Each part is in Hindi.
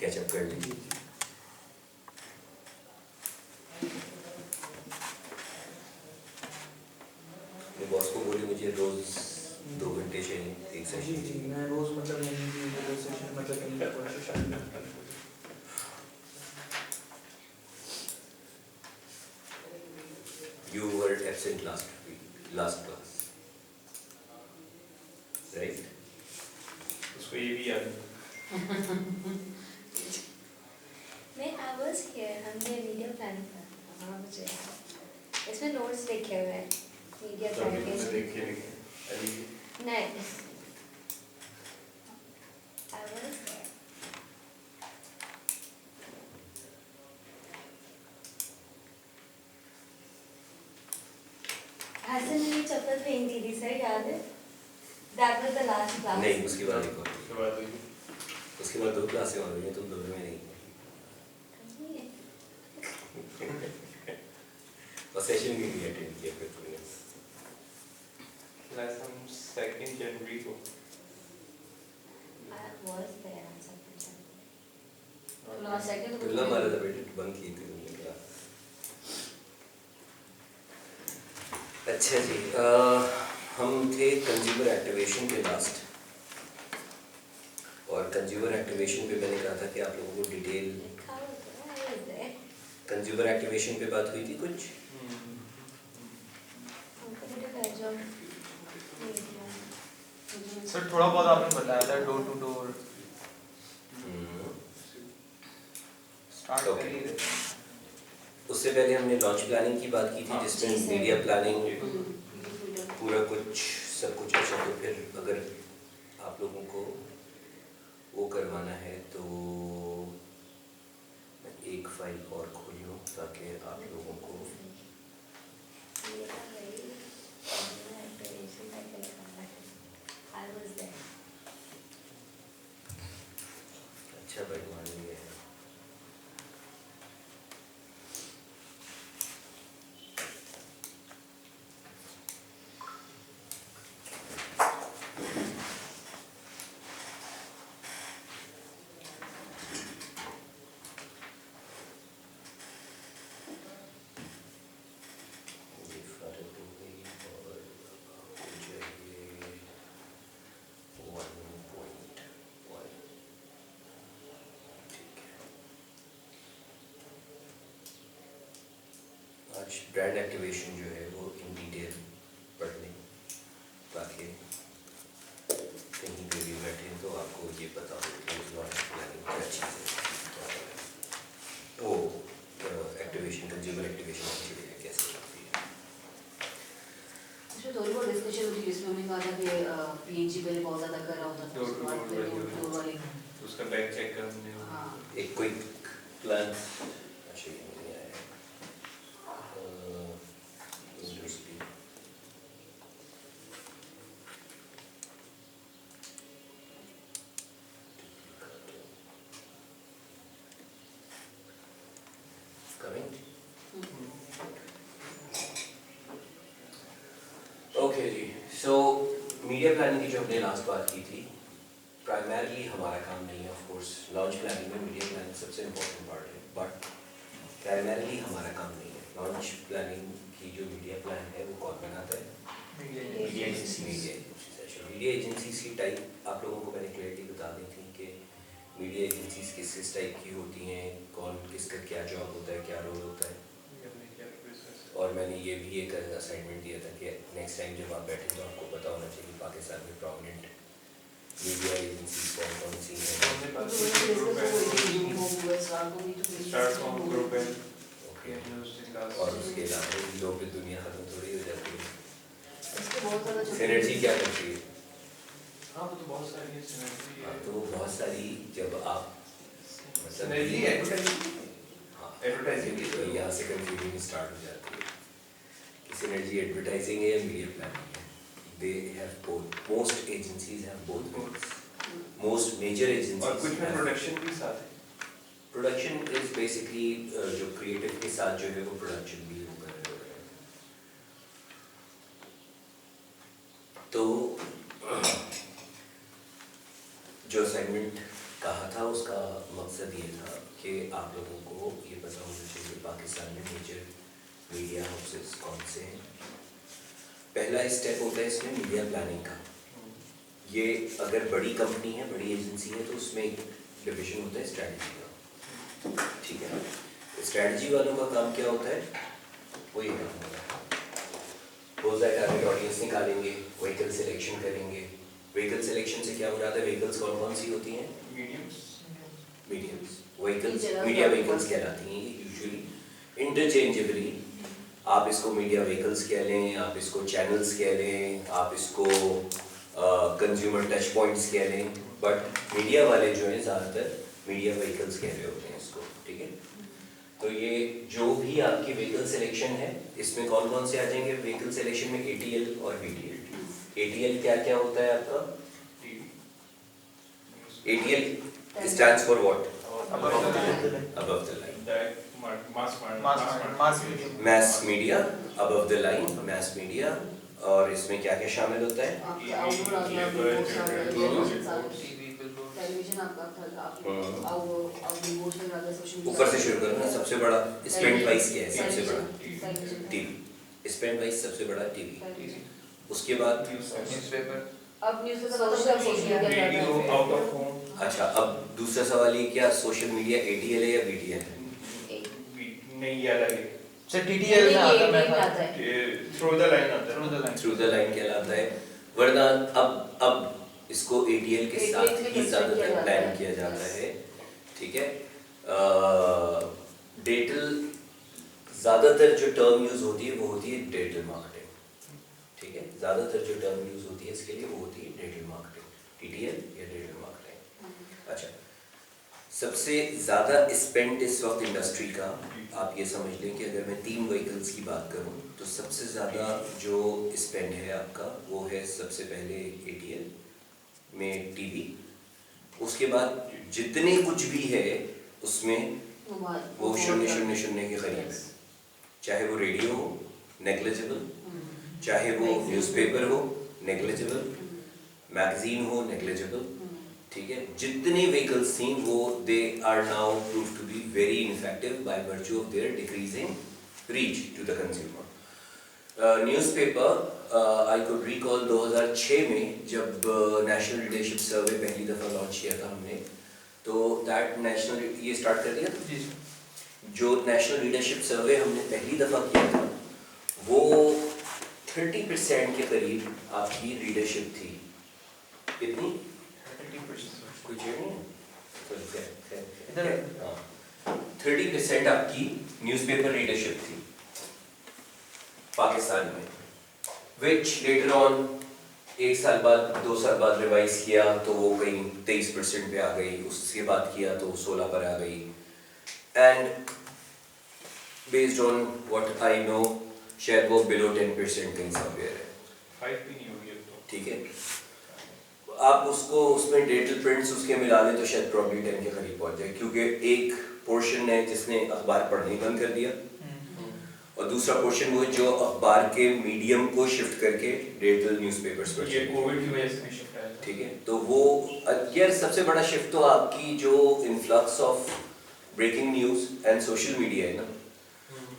कैचअप कर लीजिए। मैं बॉस को बोली मुझे रोज 2 घंटे चाहिए एक सेशन। जी मैं रोज मतलब नहीं कि 2 सेशन मतलब करने की कोशिश करूँगा। You were absent last class, right? उसको ये भी याद नहीं, I was here, हमने मीडिया प्लान किया। हाँ मुझे याद। इसमें नोट्स लिखे हुए हैं मीडिया प्लान के। देखे नहीं, I was there। हसन ने चप्पल फेंक दी थी सर, याद है? That was the last class। नहीं, उसके बाद एक और। उसके बाद हुई। उसके बाद 2 क्लासें और हुई हैं, तुम दोनों में नहीं। और सेशन भी नहीं अटेंड किया फिर तुमने। Last हम 2 जनवरी को। I was there on second January। तो last second तुल्ला मारा था बेटे, बंक की थी तुमने क्लास। अच्छा जी, हम थे कंज्यूमर एक्टिवेशन के लास्ट, और कंज्यूमर एक्टिवेशन पे मैंने कहा था कि आप लोगों को डिटेल लिखा हुआ था, I was there। Consumer activation पे बात हुई थी कुछ। हमको बेटा कर जाओ। सर थोड़ा बहुत आपने बताया था डोर टू डोर स्टार्ट कर ही रहे थे। उससे पहले हमने लॉन्च प्लानिंग की बात की थी, जिसमें मीडिया प्लानिंग पूरा कुछ सब कुछ अच्छा। तो फिर अगर आप लोगों को वो करवाना है तो मैं एक फाइल और खोल लूँ ताकि आप लोगों को I was there। अच्छा बैठवानी है। ये फाइल हो गई और आपको चाहिए 1.1। ठीक है। आज ब्रांड एक्टिवेशन जो है वो इन डिटेल पढ़ लें, ताकि कहीं पे भी बैठे तो आपको ये पता हो कि लॉन्च प्लानिंग क्या चीज़ है, वो एक्टिवेशन कंज्यूमर एक्टिवेशन की चीज़ें कैसे चलती है। इसमें थोड़ी बहुत डिस्कशन हुई जिसमें हमने कहा था कि पीएनजी पहले बहुत ज़्यादा कर रहा होता था, उसके बाद फिर डोर टू डोर वाले। उसका बैक चेक कर हमने। हाँ एक क्विक प्लान अच्छा ये नहीं आया यूनिवर्सिटी कमिंग। ओके जी, सो मीडिया प्लानिंग की जो हमने लास्ट बात की थी, प्राइमरली हमारा काम नहीं है। ऑफ कोर्स लॉन्च प्लानिंग में मीडिया प्लानिंग सबसे इम्पोर्टेंट पार्ट है, बट प्राइमरली हमारा काम नहीं है। लॉन्च प्लानिंग की जो मीडिया प्लान है वो कौन बनाता है? मीडिया एजेंसीज की टाइप आप लोगों को मैंने क्लियरली बता दी थी कि मीडिया एजेंसीज किस टाइप की होती हैं, कौन किसका क्या जॉब होता है, क्या रोल होता है। और मैंने ये भी एक असाइनमेंट दिया था कि नेक्स्ट टाइम जब आप बैठे तो आपको पता होना चाहिए पाकिस्तान में प्रोमिनेंट मीडिया एजेंसीज कौन कौन सी हैं। और उसके अलावा लोग की दुनिया खत्म थोड़ी हो जाती है। इसके बहुत ज़्यादा सिनर्जी क्या करती है? हाँ वो तो बहुत सारी है सिनर्जी है। तो वो बहुत सारी जब आप सिनर्जी एडवर्टाइजिंग तो यहाँ से कंफ्यूजन स्टार्ट हो जाती है कि सिनर्जी एडवर्टाइजिंग है या मीडिया प्लानिंग है। They have both, most agencies have both, most major agencies. और कुछ में प्रोडक्शन भी साथ है। प्रोडक्शन इज बेसिकली जो क्रिएटिव के साथ जो है वो प्रोडक्शन भी हो कर रहे हैं। तो जो असाइनमेंट कहा था उसका मकसद ये था कि आप लोगों को ये पता होना चाहिए पाकिस्तान में मेजर मीडिया हाउसेस कौन से हैं। पहला स्टेप होता है इसमें मीडिया प्लानिंग का। ये अगर बड़ी कंपनी है, बड़ी एजेंसी है, तो उसमें एक डिविजन होता है स्ट्रैटेजी का, ठीक है। स्ट्रैटेजी वालों का काम क्या होता है, वो ये काम होता है, वो टारगेट ऑडियंस निकालेंगे, व्हीकल सिलेक्शन करेंगे। व्हीकल सिलेक्शन से क्या मुराद है, व्हीकल्स कौन कौन सी होती हैं, मीडियम्स व्हीकल्स, मीडिया व्हीकल्स कहलाती हैं ये यूजुअली इंटरचेंजेबली। आप इसको मीडिया व्हीकल्स कह लें, आप इसको चैनल्स कह लें, आप इसको कंज्यूमर टच पॉइंट्स कह लें, बट मीडिया वाले जो हैं ज़्यादातर मीडिया व्हीकल्स कह रहे होते हैं इसको, ठीक है। तो ये जो भी आपकी व्हीकल सिलेक्शन है, इसमें कौन कौन से आ जाएंगे व्हीकल सिलेक्शन में, ATL और VTL। ATL क्या क्या होता है आपका, ATL stands for what, above the line, mass media, above the line, mass media। और इसमें क्या क्या शामिल होता है, आपके आउटडोर आ गया, बिलबोर्ड्स आ गया, टेलीविजन आ गया, टीवी बिलबोर्ड, टेलीविजन आपका बिलबोर्ड्स में आ गया, सोशल मीडिया। ऊपर से शुरू करो ना। सबसे बड़ा स्पेंड वाइज क्या है, सबसे बड़ा टेलीविजन, टीवी, स्पेंड वाइज सबसे बड़ा टीवी। टेलीविजन। उसके बाद न्यूज़पेपर, अब न्यूज़पेपर सोशल मीडिया का रेडियो, आउट ऑफ होम, अच्छा, अब दूसरा सवाल ये, क्या सोशल मीडिया ATL है या VTL है? नहीं ये अलग है, सर TTL में आता है, मैं आता है। थ्रू द लाइन आता through the line, through the line कहलाता है। वरना अब इसको ATL के साथ ही ज़्यादातर प्लान किया जाता है, ठीक है। डिजिटल ज़्यादातर जो टर्म यूज़ होती है वो होती है डिजिटल मार्केटिंग, ठीक है। ज़्यादातर जो टर्म यूज़ होती है इसके लिए वो होती है डिजिटल मार्केटिंग, TTL या डिजिटल मार्केटिंग। अच्छा, सबसे ज़्यादा स्पेंड इस वक्त इंडस्ट्री का, आप ये समझ लें कि अगर मैं 3 व्हीकल्स की बात करूं तो सबसे ज़्यादा जो स्पेंड है आपका वो है सबसे पहले ATL में TV। उसके बाद जितने कुछ भी है उसमें वो 0.00 के करीब है, चाहे वो रेडियो हो नेग्लिजिबल, चाहे वो न्यूज़पेपर हो नेग्लिजिबल, मैगजीन हो नेग्लिजिबल, ठीक है। जितने व्हीकल्स थी वो they are now prove to be very ineffective by virtue of their decreasing reach to the consumer. Newspaper I could recall 2006 में जब नेशनल रीडरशिप सर्वे पहली दफ़ा लॉन्च किया था हमने, तो दैट नेशनल, ये स्टार्ट कर दिया जी जो नेशनल रीडरशिप सर्वे हमने पहली दफ़ा किया था वो 30% के करीब आपकी रीडरशिप थी। कितनी, कुछ इधर 30% आपकी न्यूज़पेपर रीडरशिप थी पाकिस्तान में, विच लेटर ऑन 1 साल बाद 2 साल बाद रिवाइज किया तो वो कहीं 23% पे आ गई, उसके बाद किया तो 16 पर आ गई। And based on what I know शायद वो बिलो 10% कहीं समवेयर है, 5 भी नहीं होगी अब तो, ठीक है। आप उसको उसमें डिजिटल प्रिंट्स उसके मिला लें तो शायद प्रॉब्ली 10 के करीब पहुंच जाए, क्योंकि एक पोर्शन है जिसने अखबार पढ़ने बंद कर दिया और दूसरा पोर्शन वो जो अखबार के मीडियम को शिफ्ट करके डिजिटल न्यूज़पेपर्स पर, ये कोविड की वजह से शिफ्ट आया था, ठीक है। तो वो यार सबसे बड़ा शिफ्ट तो आपकी जो influx of breaking news and social media है ना।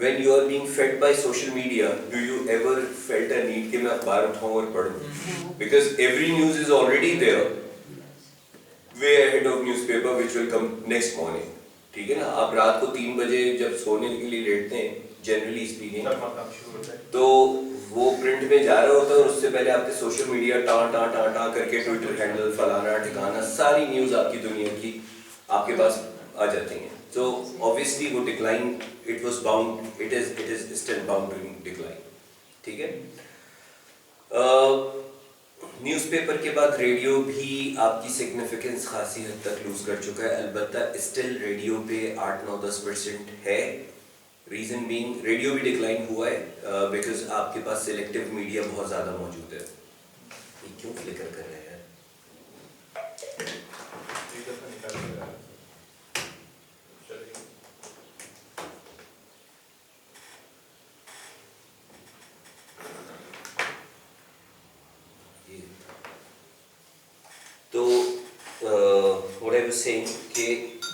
When you are being fed by social media, do you ever felt a need कि मैं अखबार उठाऊं और पढूं? Because every news is already there, way ahead of newspaper which will come next morning. ठीक है ना, आप रात को 3 बजे जब सोने के लिए लेटते हैं, generally speaking, तब काम शुरू होता है, तो वो प्रिंट में जा रहा होता है और उससे पहले आपके सोशल मीडिया टां करके ट्विटर हैंडल फलाना ठिकाना सारी न्यूज़ आपकी दुनिया की आपके पास आ जाती हैं। So obviously वो decline, it was bound, it is still bound to decline, ठीक है। न्यूज़पेपर के बाद रेडियो भी आपकी सिग्निफिकेंस खासी हद तक लूज कर चुका है, अलबत्ता स्टिल रेडियो पे 8-9-10% है। रीज़न बीइंग रेडियो भी डिक्लाइन हुआ है बिकॉज आपके पास सिलेक्टिव मीडिया बहुत ज़्यादा मौजूद है। ये क्यों फ्लिकर कर रहे हैं? एक दफा निकाल के रहा, चलिए तो व्हाट आई वाज सेइंग कि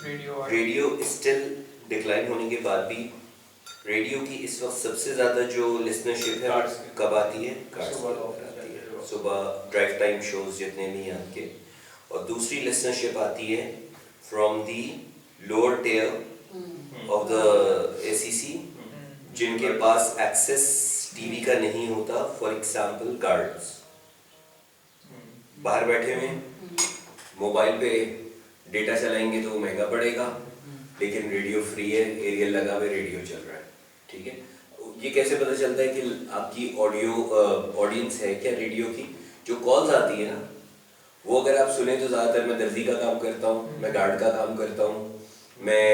रेडियो रेडियो स्टिल डिक्लाइन होने के बाद भी रेडियो की इस वक्त सबसे ज़्यादा जो लिसनरशिप है Cards की। कब आती है? कार्ड्स सुबह की office आती है, जाते हैं। सुबह ड्राइव टाइम शोज जितने भी हैं आपके, और दूसरी लिसनरशिप आती है from the lower tier of the ACC, जिनके पास एक्सेस टीवी का नहीं होता, फॉर एग्जाम्पल गार्ड्स बाहर बैठे हुए हैं, मोबाइल पे डेटा चलाएंगे तो वो महंगा पड़ेगा, लेकिन रेडियो फ्री है, एरियल लगा हुआ रेडियो चल रहा है, ठीक है। ये कैसे पता चलता है कि आपकी ऑडियंस है क्या रेडियो की? जो कॉल्स आती है ना, वो अगर आप सुने तो ज़्यादातर मैं दर्जी का काम करता हूँ, मैं गार्ड का काम करता हूँ, मैं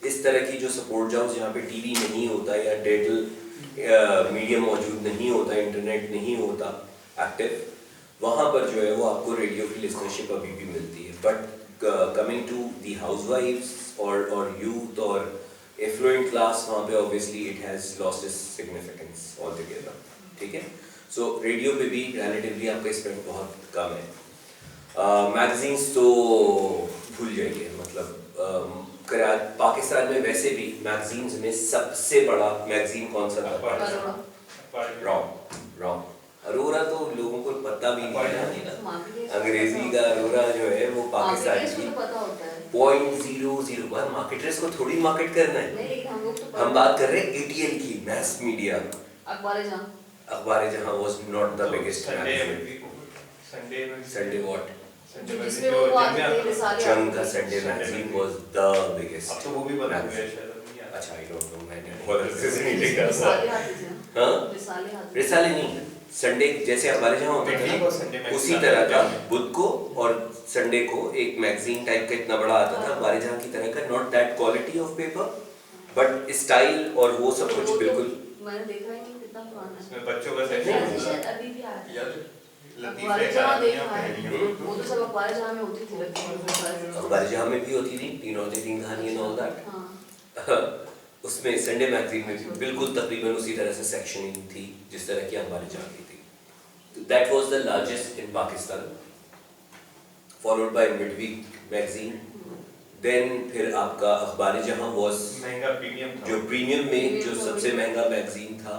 इस तरह की जो सपोर्ट जॉब्स जहाँ पे टीवी नहीं होता या डिजिटल मीडिया मौजूद नहीं होता, इंटरनेट नहीं होता एक्टिव, वहाँ पर जो है वो आपको रेडियो की लिसनरशिप अभी भी मिलती है। बट कमिंग टू दी हाउसवाइफ्स और यूथ और एफ्लुएंट क्लास, वहाँ पे obviously it has lost its significance all together, ठीक है। सो रेडियो पे भी रिलेटिवली आपका स्पेंड बहुत कम है। मैगजीन्स तो भूल जाइए, मतलब पाकिस्तान में वैसे भी मैगजीन्स में सबसे बड़ा मैगजीन कौन सा था? रॉन्ग। अरोरा तो लोगों को पता भी नहीं है, अंग्रेजी का अरोरा जो है वो पाकिस्तान की पता होता है 0.001 मार्केट रेस को थोड़ी मार्केट करना है। नहीं, लेकिन हम लोग तो हम बात कर रहे हैं ATL की, मैस मीडिया। अखबार जहां was not the biggest Sunday what जिसमें वो आते थे रिसाले जंग का आते थे। Sunday magazine was the biggest. अब तो वो भी बंद हो गया शायद, अब नहीं आता। अच्छा, आई डोंट नो, मैंने बहुत अच्छे से नहीं देखा। रिसाले आते थे ना? हाँ, रिसाले आते थे। रिसाले नहीं, संडे जैसे हमारे जहाँ होता वीकली था को संडे ना, मैगजीन उसी तरह का बुध को और संडे को एक मैगजीन टाइप का इतना बड़ा आता था हमारे जहाँ की तरह का, not that quality of paper but style और वो सब वो कुछ तो बिल्कुल। मैंने देखा ही नहीं, कितना पुराना है। इसमें बच्चों का शायद सेक्शन शायद अभी भी आता है। याद अखबार लतीफे जहाँ कहानियां देखा है, पहेलियां। वो तो सब अखबार जहाँ में होती थी लगती है। हमारे जहाँ में भी होती थी, तीन औरतें तीन कहानी एंड ऑल दैट। हाँ। उसमें संडे मैगजीन में भी बिल्कुल तकरीबन उसी तरह से सेक्शनिंग थी जिस तरह की हमारे जहाँ की थी। That was the largest in Pakistan, followed by Midweek magazine, then फिर आपका अखबार जहाँ वाज महंगा प्रीमियम था। जो प्रीमियम में जो सबसे महंगा मैगजीन था।